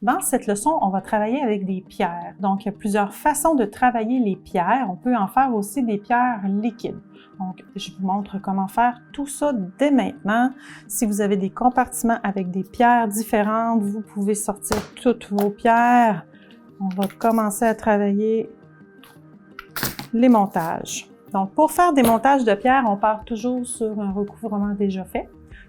Dans cette leçon, on va travailler avec des pierres. Donc, il y a plusieurs façons de travailler les pierres. On peut en faire aussi des pierres liquides. Donc, je vous montre comment faire tout ça dès maintenant. Si vous avez des compartiments avec des pierres différentes, vous pouvez sortir toutes vos pierres. On va commencer à travailler les montages. Donc, pour faire des montages de pierres, on part toujours sur un recouvrement déjà fait.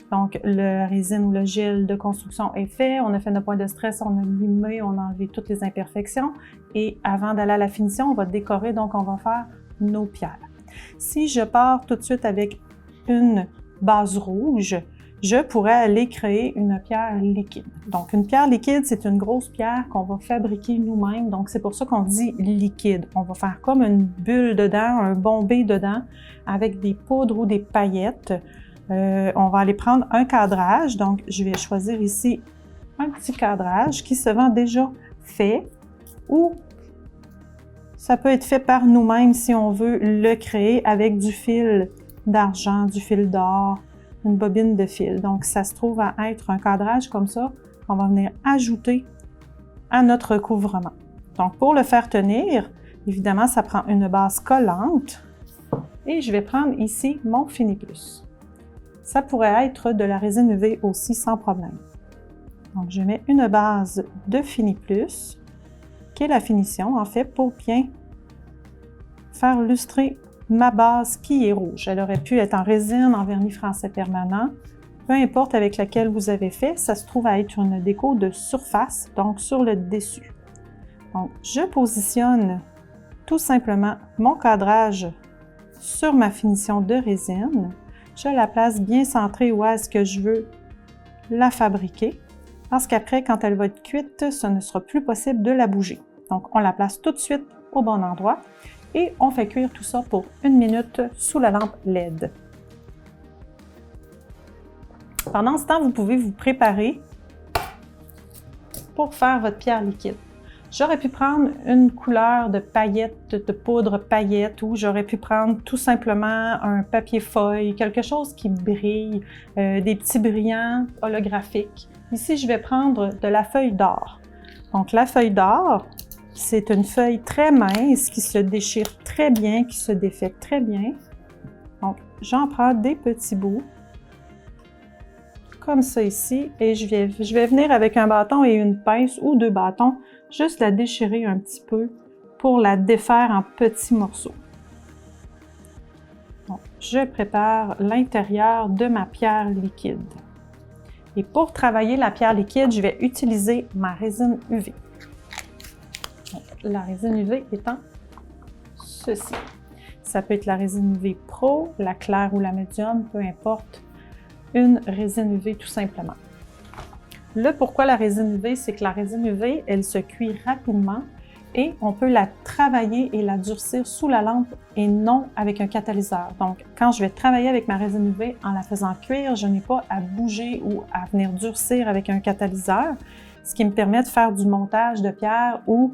Donc, le résine ou le gel de construction est fait, on a fait notre point de stress, on a limé, on a enlevé toutes les imperfections. Et avant d'aller à la finition, on va décorer, donc on va faire nos pierres. Si je pars tout de suite avec une base rouge, je pourrais aller créer une pierre liquide. Donc, une pierre liquide, c'est une grosse pierre qu'on va fabriquer nous-mêmes. Donc, c'est pour ça qu'on dit liquide. On va faire comme une bulle dedans, un bombé dedans, avec des poudres ou des paillettes. On va aller prendre un cadrage, donc je vais choisir ici un petit cadrage qui se vend déjà fait ou ça peut être fait par nous-mêmes si on veut le créer avec du fil d'argent, du fil d'or, une bobine de fil. Donc ça se trouve à être un cadrage comme ça qu'on va venir ajouter à notre recouvrement. Donc pour le faire tenir, évidemment ça prend une base collante et je vais prendre ici mon Fini Plus. Ça pourrait être de la résine UV aussi sans problème. Donc, je mets une base de Fini Plus, qui est la finition, en fait, pour bien faire lustrer ma base qui est rouge. Elle aurait pu être en résine, en vernis français permanent, peu importe avec laquelle vous avez fait, ça se trouve à être une déco de surface, donc sur le dessus. Donc, je positionne tout simplement mon cadrage sur ma finition de résine. Je la place bien centrée où est-ce que je veux la fabriquer, parce qu'après, quand elle va être cuite, ce ne sera plus possible de la bouger. Donc, on la place tout de suite au bon endroit et on fait cuire tout ça pour 1 minute sous la lampe LED. Pendant ce temps, vous pouvez vous préparer pour faire votre pierre liquide. J'aurais pu prendre une couleur de paillettes, de poudre paillettes, ou j'aurais pu prendre tout simplement un papier feuille, quelque chose qui brille, des petits brillants holographiques. Ici, je vais prendre de la feuille d'or. Donc, la feuille d'or, c'est une feuille très mince qui se déchire très bien, qui se défait très bien. Donc, j'en prends des petits bouts, comme ça ici, et je vais venir avec un bâton et une pince ou 2 bâtons, juste la déchirer un petit peu pour la défaire en petits morceaux. Donc, je prépare l'intérieur de ma pierre liquide. Et pour travailler la pierre liquide, je vais utiliser ma résine UV. Donc, la résine UV étant ceci. Ça peut être la résine UV Pro, la claire ou la médium, peu importe, une résine UV tout simplement. Le pourquoi la résine UV, c'est que la résine UV, elle se cuit rapidement et on peut la travailler et la durcir sous la lampe et non avec un catalyseur. Donc, quand je vais travailler avec ma résine UV en la faisant cuire, je n'ai pas à bouger ou à venir durcir avec un catalyseur, ce qui me permet de faire du montage de pierre ou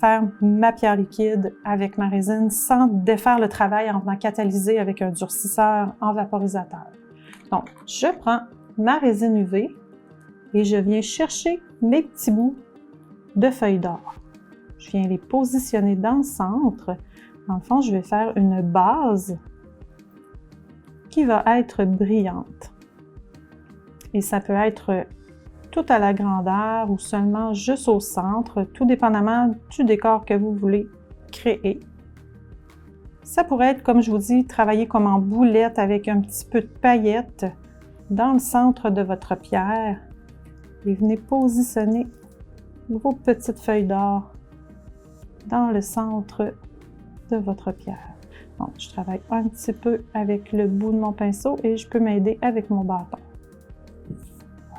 faire ma pierre liquide avec ma résine sans défaire le travail en venant catalyser avec un durcisseur en vaporisateur. Donc, je prends ma résine UV et je viens chercher mes petits bouts de feuilles d'or. Je viens les positionner dans le centre. Dans le fond, je vais faire une base qui va être brillante. Et ça peut être tout à la grandeur ou seulement juste au centre, tout dépendamment du décor que vous voulez créer. Ça pourrait être, comme je vous dis, travailler comme en boulette avec un petit peu de paillettes dans le centre de votre pierre. Et venez positionner vos petites feuilles d'or dans le centre de votre pierre. Donc, je travaille un petit peu avec le bout de mon pinceau et je peux m'aider avec mon bâton.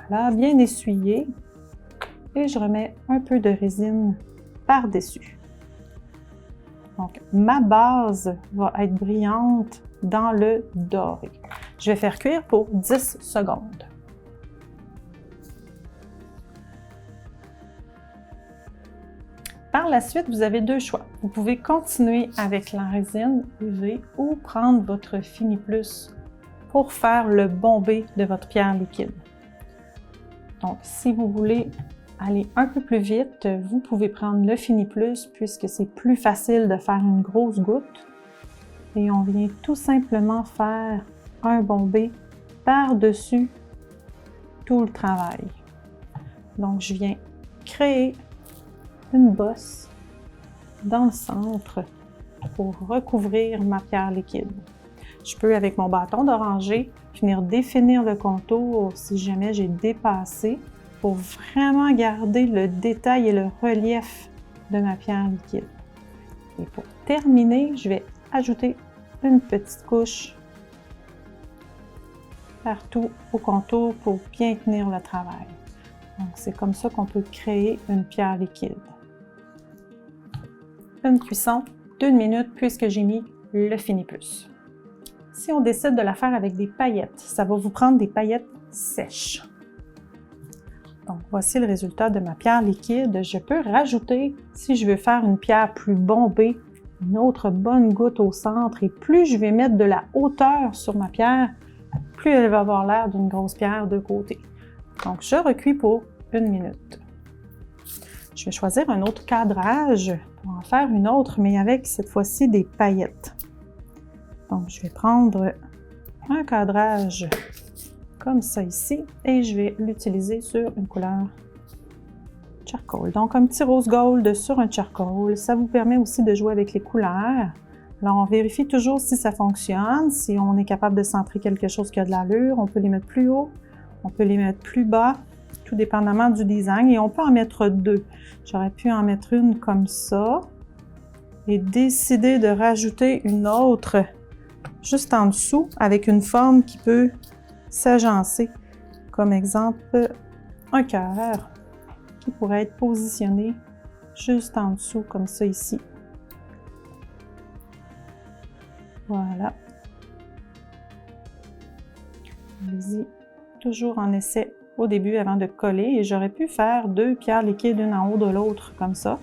Voilà, bien essuyé. Et je remets un peu de résine par-dessus. Donc, ma base va être brillante dans le doré. Je vais faire cuire pour 10 secondes. Par la suite, vous avez 2 choix. Vous pouvez continuer avec la résine UV ou prendre votre Fini Plus pour faire le bombé de votre pierre liquide. Donc, si vous voulez aller un peu plus vite, vous pouvez prendre le Fini Plus puisque c'est plus facile de faire une grosse goutte. Et on vient tout simplement faire un bombé par-dessus tout le travail. Donc, je viens créer une bosse dans le centre pour recouvrir ma pierre liquide. Je peux, avec mon bâton d'oranger, venir définir le contour si jamais j'ai dépassé pour vraiment garder le détail et le relief de ma pierre liquide. Et pour terminer, je vais ajouter une petite couche partout au contour pour bien tenir le travail. Donc, c'est comme ça qu'on peut créer une pierre liquide. Une cuisson d'1 minute puisque j'ai mis le Fini Plus. Si on décide de la faire avec des paillettes, ça va vous prendre des paillettes sèches. Donc, voici le résultat de ma pierre liquide. Je peux rajouter, si je veux faire une pierre plus bombée, une autre bonne goutte au centre. Et plus je vais mettre de la hauteur sur ma pierre, plus elle va avoir l'air d'une grosse pierre de côté. Donc, je recuis pour 1 minute. Je vais choisir un autre cadrage pour en faire une autre, mais avec cette fois-ci des paillettes. Donc, je vais prendre un cadrage comme ça ici et je vais l'utiliser sur une couleur charcoal. Donc, un petit rose gold sur un charcoal. Ça vous permet aussi de jouer avec les couleurs. Alors, on vérifie toujours si ça fonctionne, si on est capable de centrer quelque chose qui a de l'allure. On peut les mettre plus haut, on peut les mettre plus bas, tout dépendamment du design. Et on peut en mettre 2. J'aurais pu en mettre une comme ça et décider de rajouter une autre juste en dessous avec une forme qui peut s'agencer. Comme exemple, un cœur qui pourrait être positionné juste en dessous comme ça ici. Voilà. Allez-y, toujours en essai au début avant de coller. Et j'aurais pu faire 2 pierres liquides une en haut de l'autre comme ça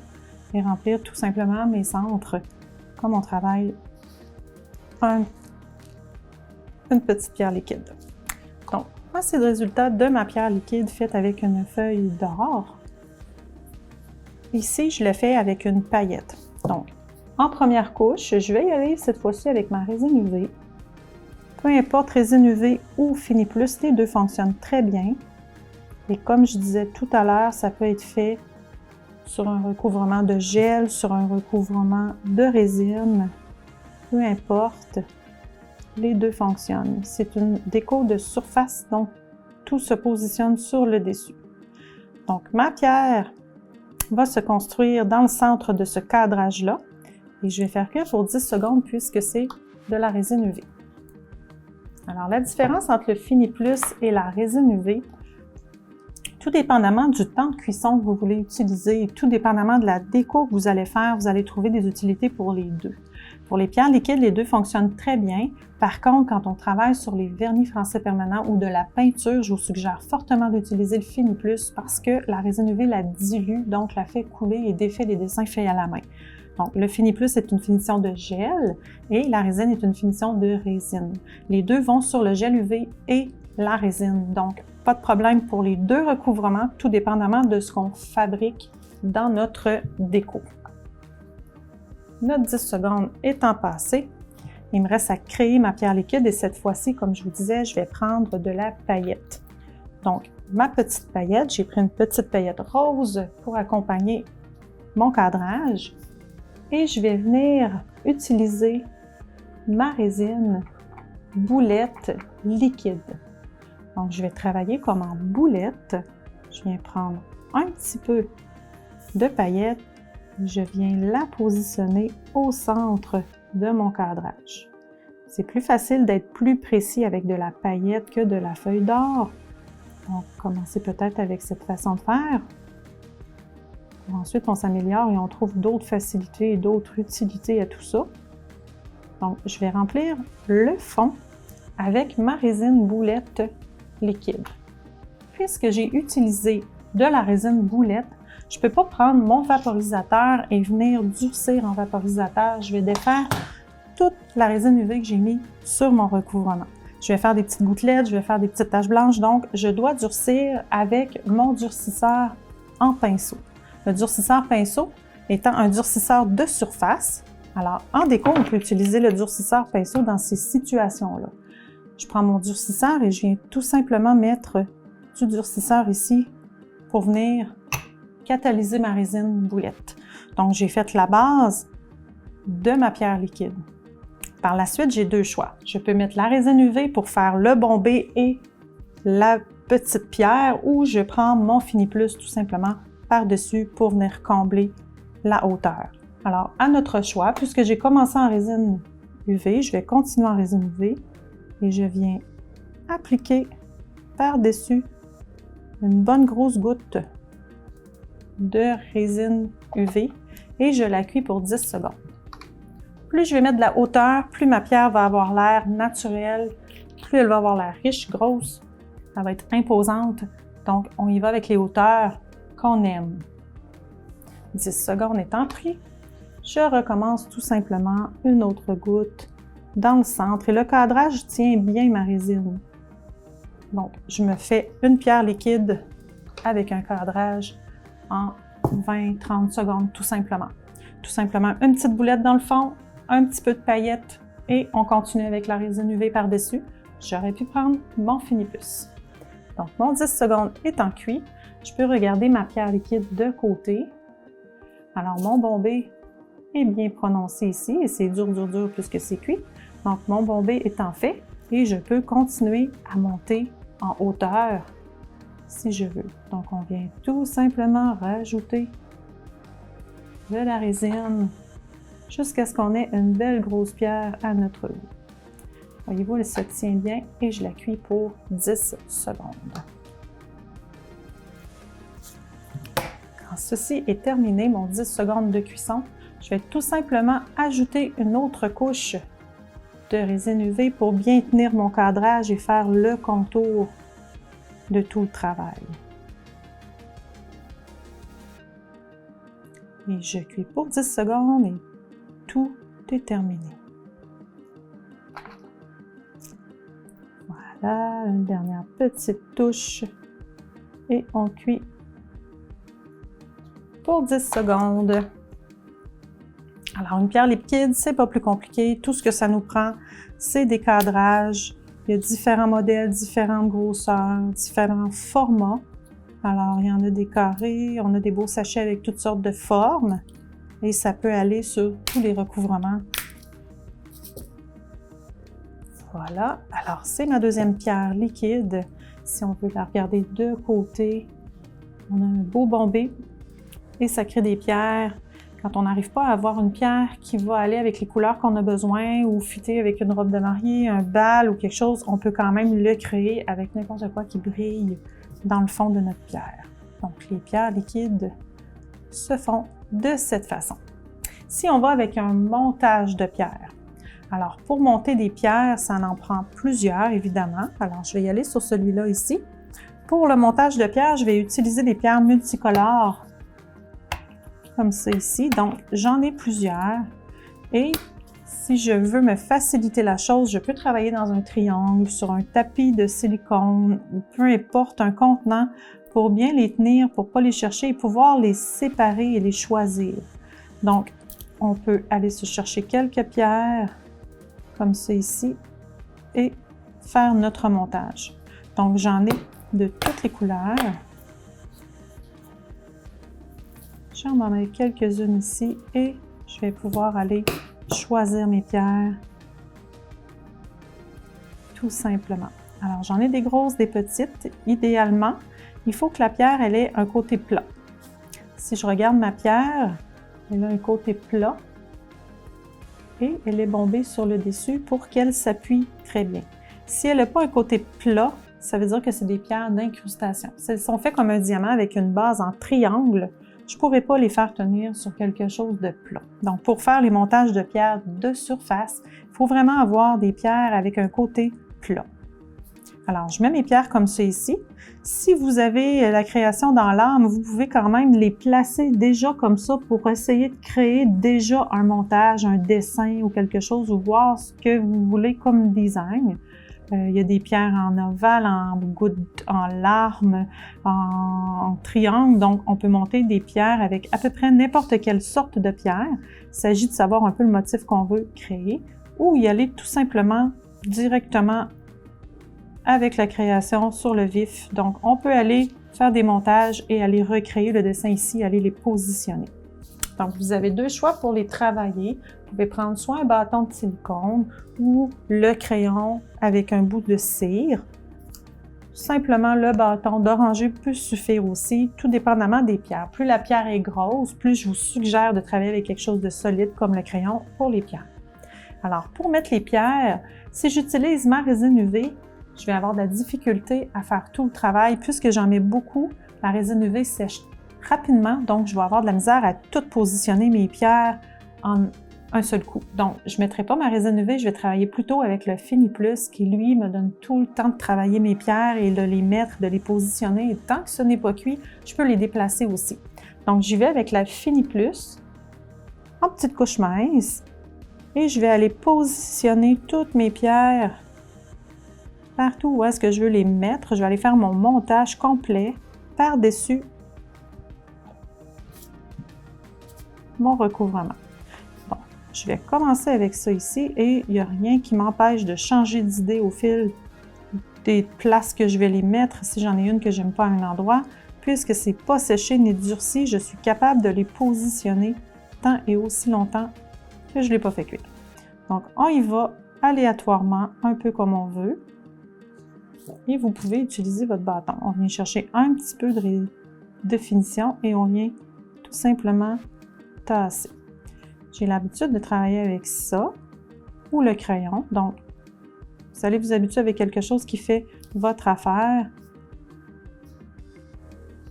et remplir tout simplement mes centres comme on travaille une petite pierre liquide. Donc, voici le résultat de ma pierre liquide faite avec une feuille d'or. Ici, je le fais avec une paillette. Donc, en première couche, je vais y aller cette fois-ci avec ma résine UV. Peu importe résine UV ou Fini Plus, les deux fonctionnent très bien. Et comme je disais tout à l'heure, ça peut être fait sur un recouvrement de gel, sur un recouvrement de résine, peu importe, les deux fonctionnent. C'est une déco de surface, donc tout se positionne sur le dessus. Donc ma pierre va se construire dans le centre de ce cadrage-là et je vais faire cuire pour 10 secondes puisque c'est de la résine UV. Alors la différence entre le Fini Plus et la résine UV, tout dépendamment du temps de cuisson que vous voulez utiliser et tout dépendamment de la déco que vous allez faire, vous allez trouver des utilités pour les deux. Pour les pierres liquides, les deux fonctionnent très bien. Par contre, quand on travaille sur les vernis français permanents ou de la peinture, je vous suggère fortement d'utiliser le Fini Plus parce que la résine UV la dilue, donc la fait couler et défait les dessins faits à la main. Donc, le Fini Plus est une finition de gel et la résine est une finition de résine. Les deux vont sur le gel UV et la résine. Donc, pas de problème pour les deux recouvrements, tout dépendamment de ce qu'on fabrique dans notre déco. Notre 10 secondes étant passées, il me reste à créer ma pierre liquide et cette fois-ci, comme je vous disais, je vais prendre de la paillette. Donc, ma petite paillette, j'ai pris une petite paillette rose pour accompagner mon cadrage et je vais venir utiliser ma résine boulette liquide. Donc, je vais travailler comme en boulette. Je viens prendre un petit peu de paillette. Je viens la positionner au centre de mon cadrage. C'est plus facile d'être plus précis avec de la paillette que de la feuille d'or. Donc, commencez peut-être avec cette façon de faire. Ensuite, on s'améliore et on trouve d'autres facilités et d'autres utilités à tout ça. Donc, je vais remplir le fond avec ma résine boulette liquide. Puisque j'ai utilisé de la résine boulette, je ne peux pas prendre mon vaporisateur et venir durcir en vaporisateur. Je vais défaire toute la résine UV que j'ai mis sur mon recouvrement. Je vais faire des petites gouttelettes, je vais faire des petites taches blanches, donc je dois durcir avec mon durcisseur en pinceau. Le durcisseur pinceau étant un durcisseur de surface. Alors, en déco, on peut utiliser le durcisseur pinceau dans ces situations-là. Je prends mon durcisseur et je viens tout simplement mettre du durcisseur ici pour venir catalyser ma résine boulette. Donc, j'ai fait la base de ma pierre liquide. Par la suite, j'ai deux choix. Je peux mettre la résine UV pour faire le bombé et la petite pierre, ou je prends mon Fini Plus tout simplement par-dessus pour venir combler la hauteur. Alors, à notre choix, puisque j'ai commencé en résine UV, je vais continuer en résine UV et je viens appliquer par-dessus une bonne grosse goutte de résine UV et je la cuis pour 10 secondes. Plus je vais mettre de la hauteur, plus ma pierre va avoir l'air naturelle, plus elle va avoir l'air riche, grosse, elle va être imposante. Donc, on y va avec les hauteurs qu'on aime. 10 secondes étant pris, je recommence tout simplement une autre goutte dans le centre et le cadrage tient bien ma résine. Donc, je me fais une pierre liquide avec un cadrage en 20-30 secondes tout simplement. Tout simplement une petite boulette dans le fond, un petit peu de paillettes et on continue avec la résine UV par-dessus. J'aurais pu prendre mon Fini Plus. Donc, mon 10 secondes étant cuit, je peux regarder ma pierre liquide de côté. Alors, mon bombé est bien prononcé ici et c'est dur puisque c'est cuit. Donc, mon bombé étant fait et je peux continuer à monter en hauteur si je veux. Donc, on vient tout simplement rajouter de la résine jusqu'à ce qu'on ait une belle grosse pierre à notre goût. Voyez-vous, elle se tient bien et je la cuis pour 10 secondes. Quand ceci est terminé, mon 10 secondes de cuisson, je vais tout simplement ajouter une autre couche de résine UV pour bien tenir mon cadrage et faire le contour de tout le travail. Et je cuis pour 10 secondes et tout est terminé. Voilà, une dernière petite touche et on cuit pour 10 secondes. Alors, une pierre liquide, c'est pas plus compliqué. Tout ce que ça nous prend, c'est des cadrages. Il y a différents modèles, différentes grosseurs, différents formats. Alors, il y en a des carrés, on a des beaux sachets avec toutes sortes de formes et ça peut aller sur tous les recouvrements. Voilà. Alors, c'est ma deuxième pierre liquide. Si on veut la regarder de côté, on a un beau bombé et ça crée des pierres. Quand on n'arrive pas à avoir une pierre qui va aller avec les couleurs qu'on a besoin ou fitter avec une robe de mariée, un bal ou quelque chose, on peut quand même le créer avec n'importe quoi qui brille dans le fond de notre pierre. Donc, les pierres liquides se font de cette façon. Si on va avec un montage de pierres, alors pour monter des pierres, ça en prend plusieurs évidemment. Alors, je vais y aller sur celui-là ici. Pour le montage de pierres, je vais utiliser des pierres multicolores comme ça ici. Donc, j'en ai plusieurs et si je veux me faciliter la chose, je peux travailler dans un triangle, sur un tapis de silicone ou peu importe, un contenant pour bien les tenir, pour ne pas les chercher et pouvoir les séparer et les choisir. Donc, on peut aller se chercher quelques pierres comme ça ici et faire notre montage. Donc, j'en ai de toutes les couleurs. J'en ai quelques-unes ici et je vais pouvoir aller choisir mes pierres tout simplement. Alors, j'en ai des grosses, des petites. Idéalement, il faut que la pierre elle ait un côté plat. Si je regarde ma pierre, elle a un côté plat et elle est bombée sur le dessus pour qu'elle s'appuie très bien. Si elle n'a pas un côté plat, ça veut dire que c'est des pierres d'incrustation. Si elles sont faites comme un diamant avec une base en triangle, je ne pourrais pas les faire tenir sur quelque chose de plat. Donc, pour faire les montages de pierres de surface, il faut vraiment avoir des pierres avec un côté plat. Alors, je mets mes pierres comme ça ici. Si vous avez la création dans l'âme, vous pouvez quand même les placer déjà comme ça pour essayer de créer déjà un montage, un dessin ou quelque chose, ou voir ce que vous voulez comme design. Il y a des pierres en ovale, en goutte, en larme, en triangle. Donc, on peut monter des pierres avec à peu près n'importe quelle sorte de pierre. Il s'agit de savoir un peu le motif qu'on veut créer ou y aller tout simplement directement avec la création sur le vif. Donc, on peut aller faire des montages et aller recréer le dessin ici, aller les positionner. Donc, vous avez deux choix pour les travailler. Vous pouvez prendre soit un bâton de silicone ou le crayon avec un bout de cire. Simplement, le bâton d'oranger peut suffire aussi, tout dépendamment des pierres. Plus la pierre est grosse, plus je vous suggère de travailler avec quelque chose de solide comme le crayon pour les pierres. Alors, pour mettre les pierres, si j'utilise ma résine UV, je vais avoir de la difficulté à faire tout le travail. Puisque j'en mets beaucoup, la résine UV sèche rapidement, donc je vais avoir de la misère à tout positionner mes pierres en un seul coup. Donc, je ne mettrai pas ma résine UV, je vais travailler plutôt avec le Fini Plus qui, lui, me donne tout le temps de travailler mes pierres et de les mettre, de les positionner. Et tant que ce n'est pas cuit, je peux les déplacer aussi. Donc, j'y vais avec la Fini Plus en petite couche mince et je vais aller positionner toutes mes pierres partout où est-ce que je veux les mettre. Je vais aller faire mon montage complet par-dessus mon recouvrement. Bon, je vais commencer avec ça ici et il n'y a rien qui m'empêche de changer d'idée au fil des places que je vais les mettre. Si j'en ai une que j'aime pas à un endroit, puisque c'est pas séché ni durci, je suis capable de les positionner tant et aussi longtemps que je ne l'ai pas fait cuire. Donc, on y va aléatoirement, un peu comme on veut. Et vous pouvez utiliser votre bâton. On vient chercher un petit peu de définition et on vient tout simplement tasser. J'ai l'habitude de travailler avec ça ou le crayon. Donc, vous allez vous habituer avec quelque chose qui fait votre affaire.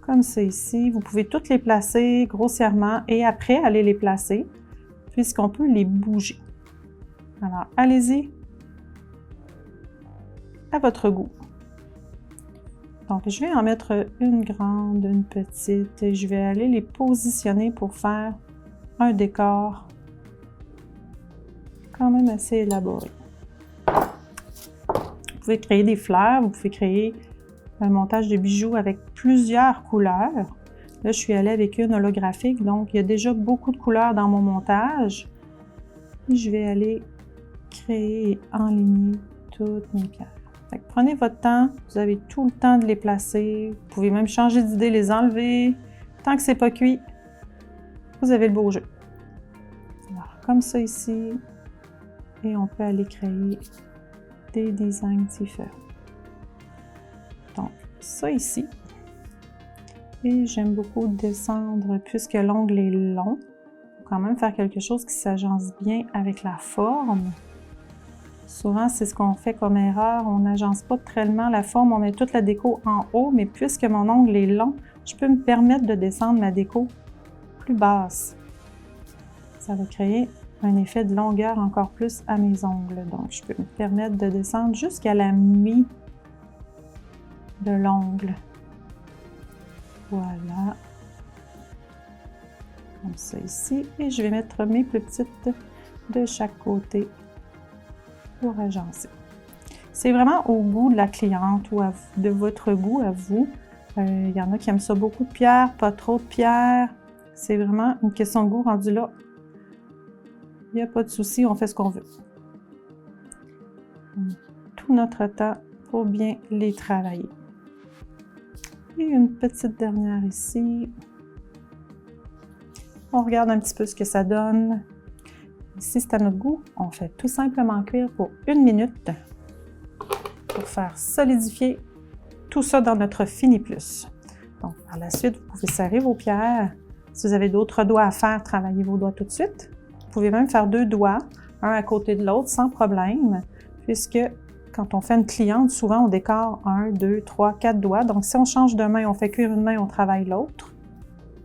Comme ça ici. Vous pouvez toutes les placer grossièrement et après aller les placer puisqu'on peut les bouger. Alors, allez-y à votre goût. Donc, je vais en mettre une grande, une petite et je vais aller les positionner pour faire un décor quand même assez élaboré. Vous pouvez créer des fleurs, vous pouvez créer un montage de bijoux avec plusieurs couleurs. Là, je suis allée avec une holographique, donc il y a déjà beaucoup de couleurs dans mon montage. Et je vais aller créer et enligner toutes mes pierres. Fait que prenez votre temps, vous avez tout le temps de les placer. Vous pouvez même changer d'idée, les enlever. Tant que c'est pas cuit, vous avez le beau jeu. Alors, comme ça ici, et on peut aller créer des designs différents. Donc, ça ici. Et j'aime beaucoup descendre, puisque l'ongle est long, il faut quand même faire quelque chose qui s'agence bien avec la forme. Souvent, c'est ce qu'on fait comme erreur. On n'agence pas tellement la forme, on met toute la déco en haut, mais puisque mon ongle est long, je peux me permettre de descendre ma déco plus basse. Ça va créer un effet de longueur encore plus à mes ongles. Donc, je peux me permettre de descendre jusqu'à la mi de l'ongle. Voilà. Comme ça ici. Et je vais mettre mes plus petites de chaque côté pour agencer. C'est vraiment au goût de la cliente ou de votre goût à vous. Il y en a qui aiment ça beaucoup de pierres, pas trop de pierres. C'est vraiment une question de goût rendu là. Il n'y a pas de souci, on fait ce qu'on veut. Tout notre temps pour bien les travailler. Et une petite dernière ici. On regarde un petit peu ce que ça donne. Si c'est à notre goût, on fait tout simplement cuire pour 1 minute pour faire solidifier tout ça dans notre Fini Plus. Donc, par la suite, vous pouvez serrer vos pierres. Si vous avez d'autres doigts à faire, travaillez vos doigts tout de suite. Vous pouvez même faire 2 doigts, un à côté de l'autre, sans problème, puisque quand on fait une cliente, souvent on décore 1, 2, 3, 4 doigts. Donc, si on change de main, on fait cuire une main, on travaille l'autre.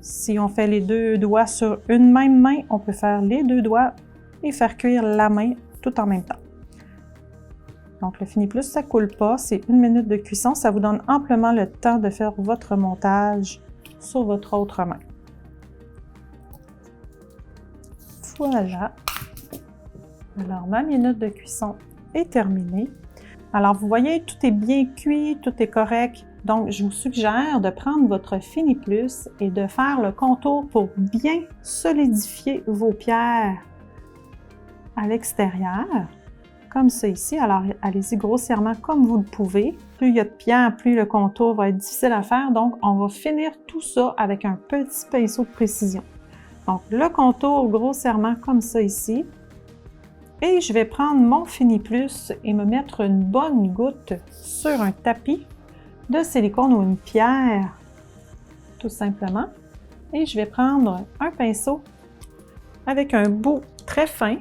Si on fait les 2 doigts sur une même main, on peut faire les 2 doigts et faire cuire la main tout en même temps. Donc, le Fini Plus, ça ne coule pas, c'est 1 minute de cuisson. Ça vous donne amplement le temps de faire votre montage sur votre autre main. Voilà. Alors, ma minute de cuisson est terminée. Alors, vous voyez, tout est bien cuit, tout est correct. Donc, je vous suggère de prendre votre Fini Plus et de faire le contour pour bien solidifier vos pierres à l'extérieur, comme ça ici. Alors, allez-y grossièrement comme vous le pouvez. Plus il y a de pierres, plus le contour va être difficile à faire. Donc, on va finir tout ça avec un petit pinceau de précision. Donc, le contour grossièrement comme ça ici. Et je vais prendre mon Fini Plus et me mettre une bonne goutte sur un tapis de silicone ou une pierre, tout simplement. Et je vais prendre un pinceau avec un bout très fin,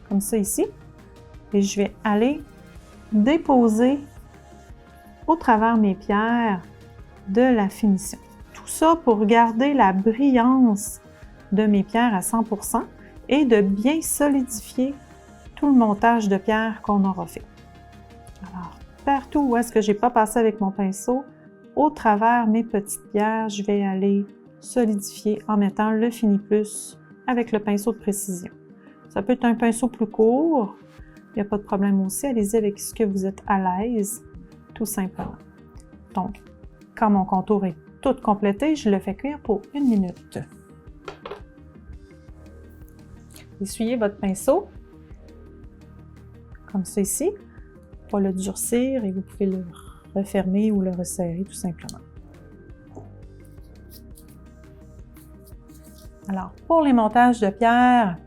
comme ça ici. Et je vais aller déposer au travers mes pierres de la finition. Tout ça pour garder la brillance de mes pierres à 100% et de bien solidifier tout le montage de pierres qu'on aura fait. Alors, partout où est-ce que je n'ai pas passé avec mon pinceau, au travers mes petites pierres, je vais aller solidifier en mettant le Fini Plus avec le pinceau de précision. Ça peut être un pinceau plus court, il n'y a pas de problème aussi. Allez-y avec ce que vous êtes à l'aise, tout simplement. Donc, quand mon contour est tout complété, je le fais cuire pour 1 minute. Essuyez votre pinceau, comme ça ici, pour le durcir et vous pouvez le refermer ou le resserrer tout simplement. Alors, pour les montages de pierres,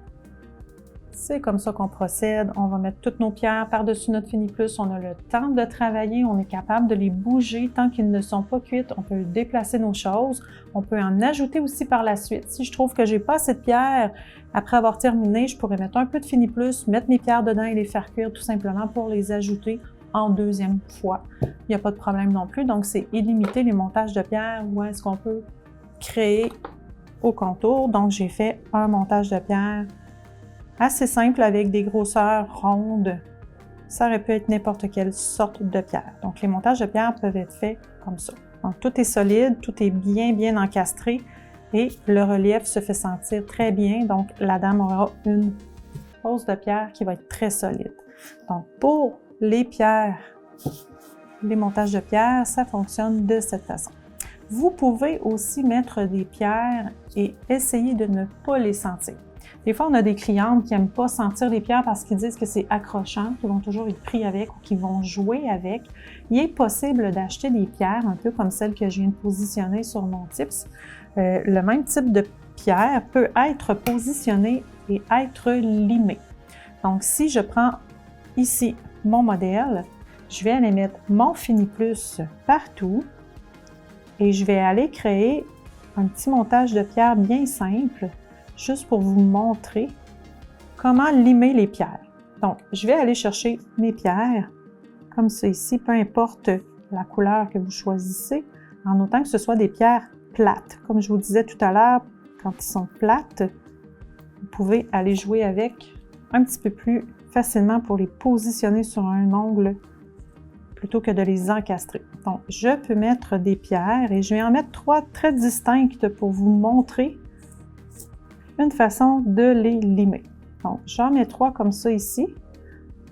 c'est comme ça qu'on procède. On va mettre toutes nos pierres par-dessus notre Fini Plus. On a le temps de travailler, on est capable de les bouger tant qu'ils ne sont pas cuites. On peut déplacer nos choses. On peut en ajouter aussi par la suite. Si je trouve que j'ai pas assez de pierres, après avoir terminé, je pourrais mettre un peu de Fini Plus, mettre mes pierres dedans et les faire cuire tout simplement pour les ajouter en deuxième fois. Il n'y a pas de problème non plus. Donc, c'est illimité les montages de pierres où est-ce qu'on peut créer au contour. Donc, j'ai fait un montage de pierres assez simple avec des grosseurs rondes. Ça aurait pu être n'importe quelle sorte de pierre. Donc, les montages de pierre peuvent être faits comme ça. Donc, tout est solide, tout est bien encastré et le relief se fait sentir très bien. Donc, la dame aura une pose de pierre qui va être très solide. Donc, pour les pierres, les montages de pierre, ça fonctionne de cette façon. Vous pouvez aussi mettre des pierres et essayer de ne pas les sentir. Des fois, on a des clientes qui n'aiment pas sentir les pierres parce qu'ils disent que c'est accrochant, qu'ils vont toujours être pris avec ou qu'ils vont jouer avec. Il est possible d'acheter des pierres un peu comme celle que je viens de positionner sur mon tips. Le même type de pierre peut être positionné et être limé. Donc, si je prends ici mon modèle, je vais aller mettre mon Fini Plus partout et je vais aller créer un petit montage de pierre bien simple, juste pour vous montrer comment limer les pierres. Donc, je vais aller chercher mes pierres, comme ça ici, peu importe la couleur que vous choisissez, en autant que ce soit des pierres plates. Comme je vous disais tout à l'heure, quand ils sont plates, vous pouvez aller jouer avec un petit peu plus facilement pour les positionner sur un ongle plutôt que de les encastrer. Donc, je peux mettre des pierres et je vais en mettre 3 très distinctes pour vous montrer une façon de les limer. Donc, j'en mets 3 comme ça ici.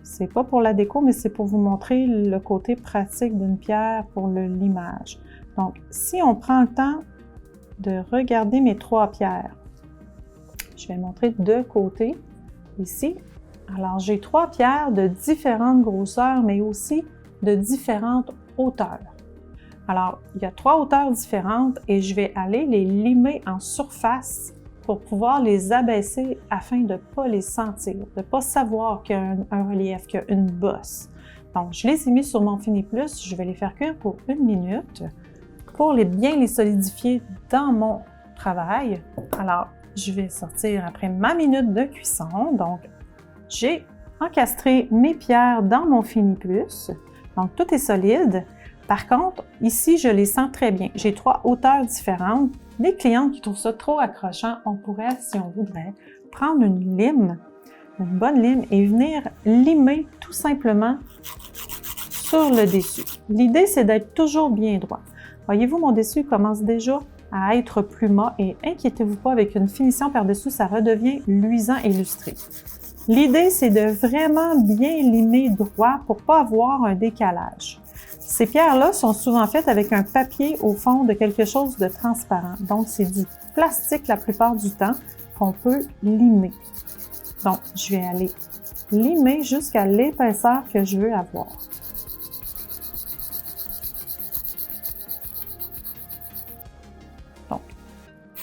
C'est pas pour la déco, mais c'est pour vous montrer le côté pratique d'une pierre pour le limage. Donc, si on prend le temps de regarder mes 3 pierres, je vais montrer de côté ici. Alors, j'ai 3 pierres de différentes grosseurs, mais aussi de différentes hauteurs. Alors, il y a 3 hauteurs différentes et je vais aller les limer en surface pour pouvoir les abaisser afin de ne pas les sentir, de ne pas savoir qu'il y a un relief, qu'il y a une bosse. Donc, je les ai mis sur mon Fini Plus, je vais les faire cuire pour 1 minute pour bien les solidifier dans mon travail. Alors, je vais sortir après ma minute de cuisson. Donc, j'ai encastré mes pierres dans mon Fini Plus. Donc, tout est solide. Par contre, ici, je les sens très bien. J'ai 3 hauteurs différentes. Les clientes qui trouvent ça trop accrochant, on pourrait, si on voudrait, prendre une lime, une bonne lime, et venir limer tout simplement sur le dessus. L'idée, c'est d'être toujours bien droit. Voyez-vous, mon dessus commence déjà à être plus mat et inquiétez-vous pas, avec une finition par-dessus, ça redevient luisant et lustré. L'idée, c'est de vraiment bien limer droit pour ne pas avoir un décalage. Ces pierres-là sont souvent faites avec un papier au fond de quelque chose de transparent. Donc, c'est du plastique la plupart du temps qu'on peut limer. Donc, je vais aller limer jusqu'à l'épaisseur que je veux avoir. Donc,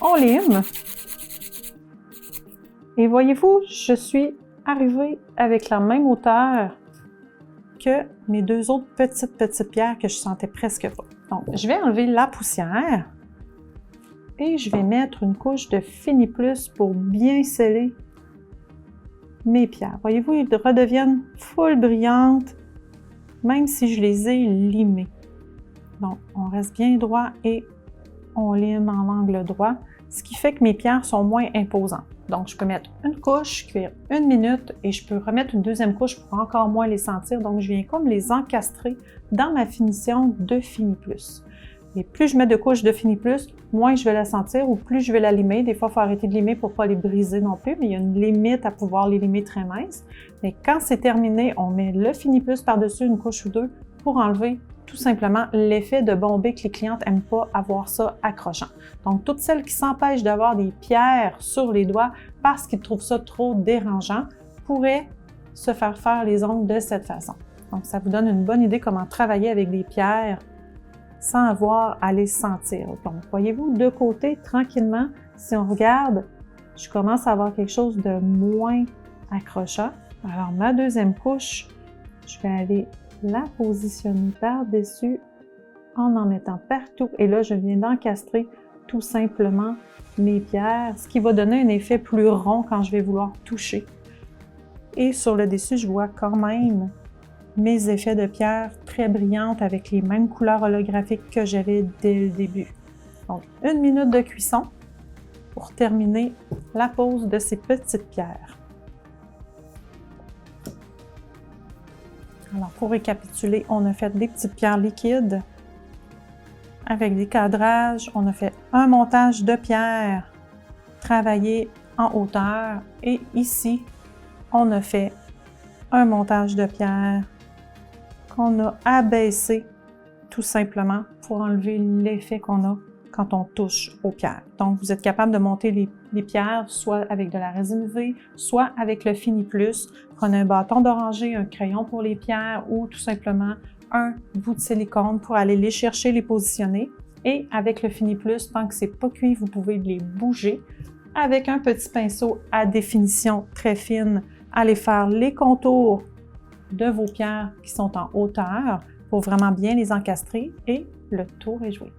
on lime. Et voyez-vous, je suis arrivée avec la même hauteur que mes deux autres petites pierres que je sentais presque pas. Donc, je vais enlever la poussière et je vais mettre une couche de Fini Plus pour bien sceller mes pierres. Voyez-vous, ils redeviennent full brillantes, même si je les ai limées. Donc, on reste bien droit et on lime en angle droit, ce qui fait que mes pierres sont moins imposantes. Donc, je peux mettre une couche, cuire 1 minute et je peux remettre une deuxième couche pour encore moins les sentir. Donc, je viens comme les encastrer dans ma finition de Fini Plus. Et plus je mets de couches de Fini Plus, moins je vais la sentir ou plus je vais la limer. Des fois, il faut arrêter de limer pour ne pas les briser non plus, mais il y a une limite à pouvoir les limer très minces. Mais quand c'est terminé, on met le Fini Plus par-dessus une couche ou deux pour enlever tout simplement l'effet de bombée que les clientes n'aiment pas avoir ça accrochant. Donc, toutes celles qui s'empêchent d'avoir des pierres sur les doigts parce qu'ils trouvent ça trop dérangeant pourraient se faire les ongles de cette façon. Donc, ça vous donne une bonne idée comment travailler avec des pierres sans avoir à les sentir. Donc, voyez-vous, de côté, tranquillement, si on regarde, je commence à avoir quelque chose de moins accrochant. Alors, ma deuxième couche, je vais aller la positionner par-dessus en mettant partout. Et là, je viens d'encastrer tout simplement mes pierres, ce qui va donner un effet plus rond quand je vais vouloir toucher. Et sur le dessus, je vois quand même mes effets de pierre très brillantes avec les mêmes couleurs holographiques que j'avais dès le début. Donc, 1 minute de cuisson pour terminer la pose de ces petites pierres. Alors, pour récapituler, on a fait des petites pierres liquides avec des cadrages. On a fait un montage de pierres travaillé en hauteur. Et ici, on a fait un montage de pierres qu'on a abaissé tout simplement pour enlever l'effet qu'on a quand on touche aux pierres. Donc, vous êtes capable de monter les pierres soit avec de la résine UV, soit avec le Fini Plus. Prenez un bâton d'oranger, un crayon pour les pierres ou tout simplement un bout de silicone pour aller les chercher, les positionner. Et avec le Fini Plus, tant que c'est pas cuit, vous pouvez les bouger. Avec un petit pinceau à définition très fine, aller faire les contours de vos pierres qui sont en hauteur pour vraiment bien les encastrer et le tour est joué.